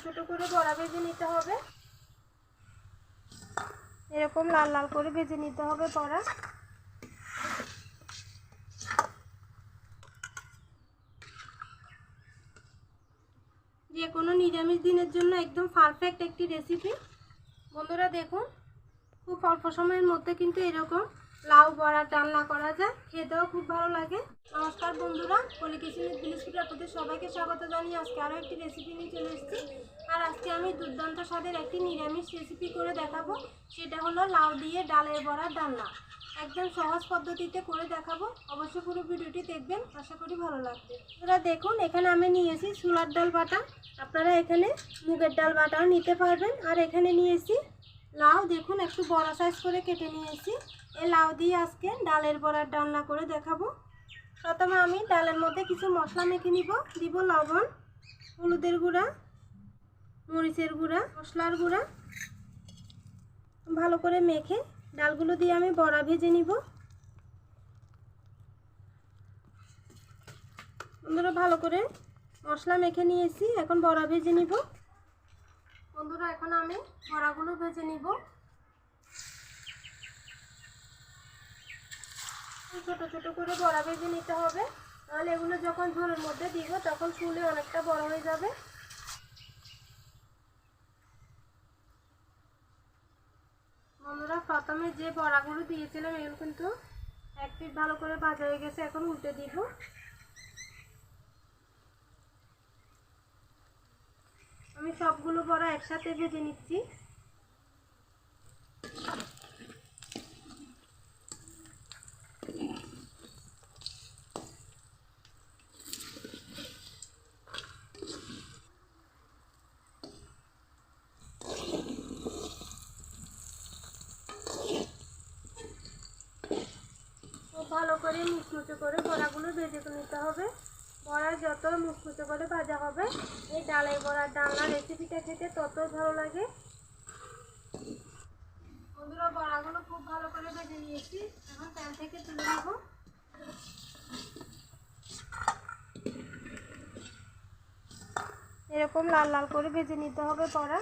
ছোট করে বড়া ভেজে নিতে হবে। এরকম লাল লাল করে ভেজে নিতে হবে বড়া। যে কোনো নিরামিষ দিনের জন্য একদম পারফেক্ট একটি রেসিপি। বন্ধুরা দেখুন, খুব অল্প সময়ের মধ্যে কিন্তু এরকম লাউ বড়ার ডালনা করা যায়, খেতেও খুব ভালো লাগে। নমস্কার বন্ধুরা, পলি কিচেন উইথ বিলিসপুরে আপনাদের সবাইকে স্বাগত জানিয়ে আজকে আরও একটি রেসিপি নিয়ে চলে এসেছি। আর আজকে আমি দুর্দান্ত স্বাদের একটি নিরামিষ রেসিপি করে দেখাবো। সেটা হলো লাউ দিয়ে ডালের বড়ার ডালনা। একদম সহজ পদ্ধতিতে করে দেখাবো, অবশ্যই পুরো ভিডিওটি দেখবেন, আশা করি ভালো লাগবে। আপনারা দেখুন, এখানে আমি নিয়েছি ছোলার ডাল বাটা, আপনারা এখানে মুগের ডাল বাটাও নিতে পারবেন। আর এখানে নিয়েছি লাউ, দেখুন একটু বড় সাইজ করে কেটে নিয়েছি। এই লাউ দিয়ে আজকে ডালের বড়ার ডালনা করে দেখাবো। প্রথমে আমি ডালের মধ্যে কিছু মশলা মেখে নিব। দিব লবণ, হলুদের গুঁড়া, মরিচের গুঁড়া, মশলার গুঁড়া। ভালো করে মেখে ডালগুলো দিয়ে আমি বড়া ভেজে নিব। বন্ধুরা ভালো করে মশলা মেখে নিয়েছি, এখন বড়া ভেজে নিব। বন্ধুরা এখন আমি বড়াগুলো ভেজে নিব। ছোট ছোট করে বড়া ভেজে নিতে হবে, তাহলে এগুলো যখন ঝোলের মধ্যে দিব তখন ফুলে অনেকটা বড় হয়ে যাবে। বন্ধুরা প্রথমে যে বড়াগুলো দিয়েছিলাম এগুলো কিন্তু এক পিঠ ভালো করে ভাজা হয়ে গেছে, এখন উল্টে দিব। আমি সবগুলো বড়া একসাথে ভেজে নিচ্ছি। ভালো করে মুচমুচে করে বড়াগুলো ভেজে নিতে হবে। বড়া যত মুচমুচে করে ভাজা হবে, এই ডালের বড়ার ডালনা রেসিপিটা খেতে তত ভালো লাগে। বন্ধুরা বড়াগুলো খুব ভালো করে ভেজে নিয়েছি, এখন প্যান থেকে তুলে নেব। এরকম লাল লাল করে ভেজে নিতে হবে বড়া।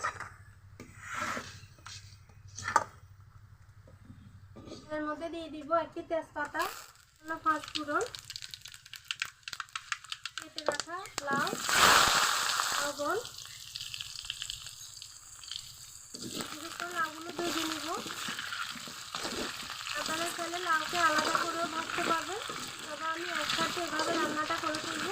এর মধ্যে দিয়ে দিব একটি তেজপাতা, 5 ফোড়ন, কেটে রাখা লাউ, লবণ। লাউগুলো ভেজে নিব। আপনারা চাইলে লাউকে আলাদা করেও ভাজতে পারবেন, তবে আমি একসাথে এভাবে রান্নাটা করে তুলব।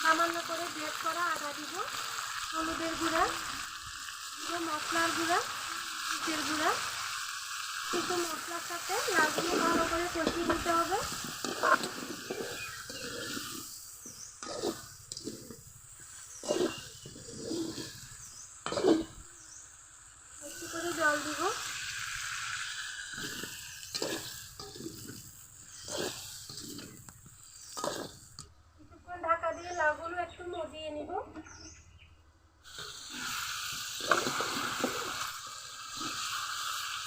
সামান্য করে গ্রেট করা আদা দিব, হলুদের গুঁড়া দিব, মশলার গুঁড়া, মরিচের গুঁড়া। কিন্তু মশলার সাথে লাউগুলো ভালো করে কষিয়ে দিতে হবে। একটু করে জল দিব। কিছুক্ষণ ঢাকা দিয়ে লাউগুলো একটু মজিয়ে নিব।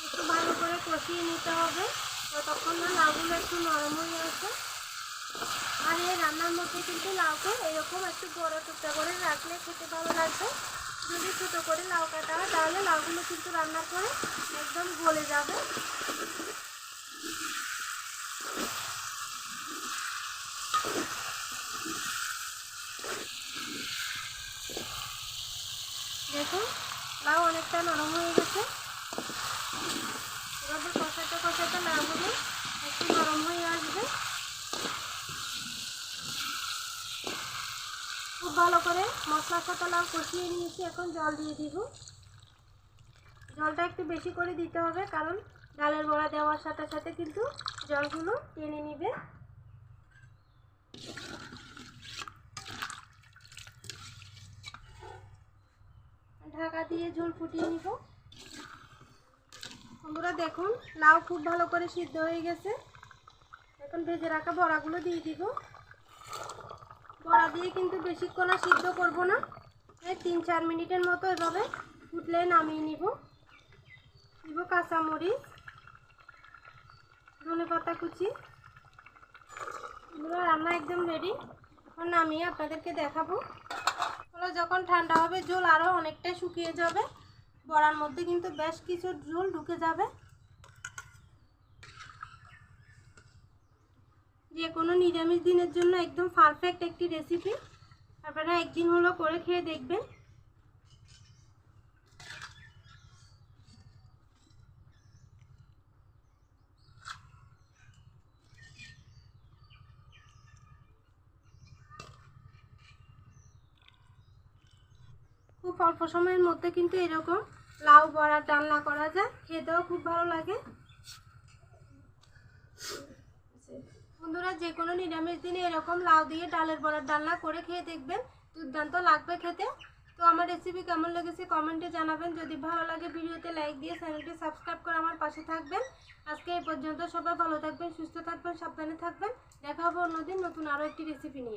একটু ভালো করে কষিয়ে নিতে হবে, ততক্ষণ না লাউগুলো একটু নরম হয়ে আসে। আর এই রান্নার মধ্যে কিন্তু লাউকে এরকম একটু বড় টুকরা করে রাখলে খেতে ভালো লাগবে। যদি ছোটো করে লাউ কাটা হয় তাহলে লাউগুলো কিন্তু রান্নার পরে একদম গলে যাবে। দেখুন লাউ অনেকটা নরম হয়ে গেছে। এভাবে কষাতে কষাতে লাউগুলো একটু নরম হয়ে আসবে। খুব ভালো করে মশলার সাথে লাউ কষিয়ে নিয়েছি, এখন জল দিয়ে দিব। জলটা একটু বেশি করে দিতে হবে, কারণ ডালের বড়া দেওয়ার সাথে সাথে কিন্তু জলগুলো টেনে নিবে। ঢাকা দিয়ে ঝোল ফুটিয়ে নিব। বন্ধুরা দেখুন লাউ খুব ভালো করে সিদ্ধ হয়ে গেছে, এখন ভেজে রাখা বড়াগুলো দিয়ে দিব। বড়া দিয়ে কিন্তু বেশিক্ষণ সিদ্ধ করব না, এই 3-4 মিনিটের মতো এভাবে ফুটলে নামিয়ে নিব। দিব কাঁচামরিচ, ধনেপাতা কুচি, এগুলো রান্না একদম রেডি। এখন নামিয়ে আপনাদেরকে দেখাবো। হলো যখন ঠান্ডা হবে ঝোল আরও অনেকটাই শুকিয়ে যাবে, বড়ার মধ্যে কিন্তু বেশ কিছু ঝোল ঢুকে যাবে। যে কোনো নিরামিষ দিনের জন্য একদম পারফেক্ট একটি রেসিপি। আপনারা একদিন হলো করে খেয়ে দেখবেন। খুব অল্প সময়ের মধ্যে কিন্তু এরকম লাউ বড়ার ডালনা করা যায়, খেতেও খুব ভালো লাগে। বন্ধুরা যে কোনো নিরামিষ দিনে এরকম লাউ দিয়ে ডালের বড়ার ডালনা করে খেয়ে দেখবেন, দুর্দান্ত লাগবে খেতে। তো আমার রেসিপি কেমন লেগেছে কমেন্টে জানাবেন। যদি ভালো লাগে ভিডিওতে লাইক দিয়ে চ্যানেলটি সাবস্ক্রাইব করে আমার পাশে থাকবেন। আজকে এই পর্যন্ত, সবাই ভালো থাকবেন, সুস্থ থাকবেন, সাবধানে থাকবেন। দেখা হবে অন্যদিন নতুন আরও একটি রেসিপি নিয়ে।